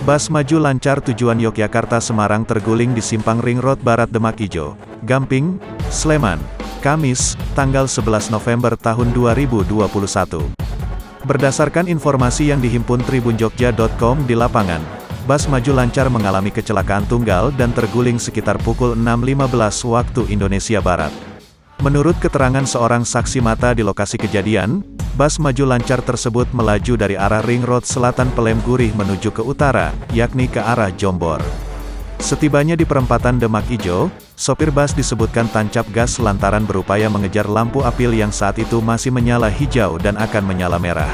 Bus maju lancar tujuan Yogyakarta-Semarang terguling di Simpang Ring Road Barat Demak Ijo, Gamping, Sleman, Kamis, tanggal 11 November tahun 2021. Berdasarkan informasi yang dihimpun tribunjogja.com di lapangan, bus maju lancar mengalami kecelakaan tunggal dan terguling sekitar pukul 6.15 waktu Indonesia Barat. Menurut keterangan seorang saksi mata di lokasi kejadian, bus maju lancar tersebut melaju dari arah Ring Road Selatan Pelem Gurih menuju ke utara, yakni ke arah Jombor. Setibanya di perempatan Demak Ijo, sopir bus disebutkan tancap gas lantaran berupaya mengejar lampu apil yang saat itu masih menyala hijau dan akan menyala merah.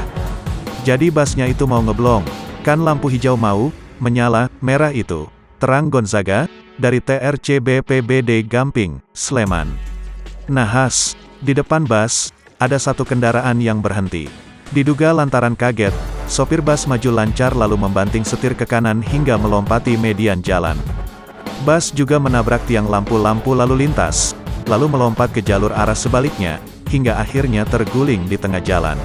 Jadi busnya itu mau ngeblong, kan lampu hijau mau menyala merah itu, terang Gonzaga, dari TRC BPBD Gamping, Sleman. Nahas, di depan bus, ada satu kendaraan yang berhenti. Diduga lantaran kaget, sopir bus maju lancar lalu membanting setir ke kanan hingga melompati median jalan. Bus juga menabrak tiang lampu-lampu lalu lintas, lalu melompat ke jalur arah sebaliknya, hingga akhirnya terguling di tengah jalan.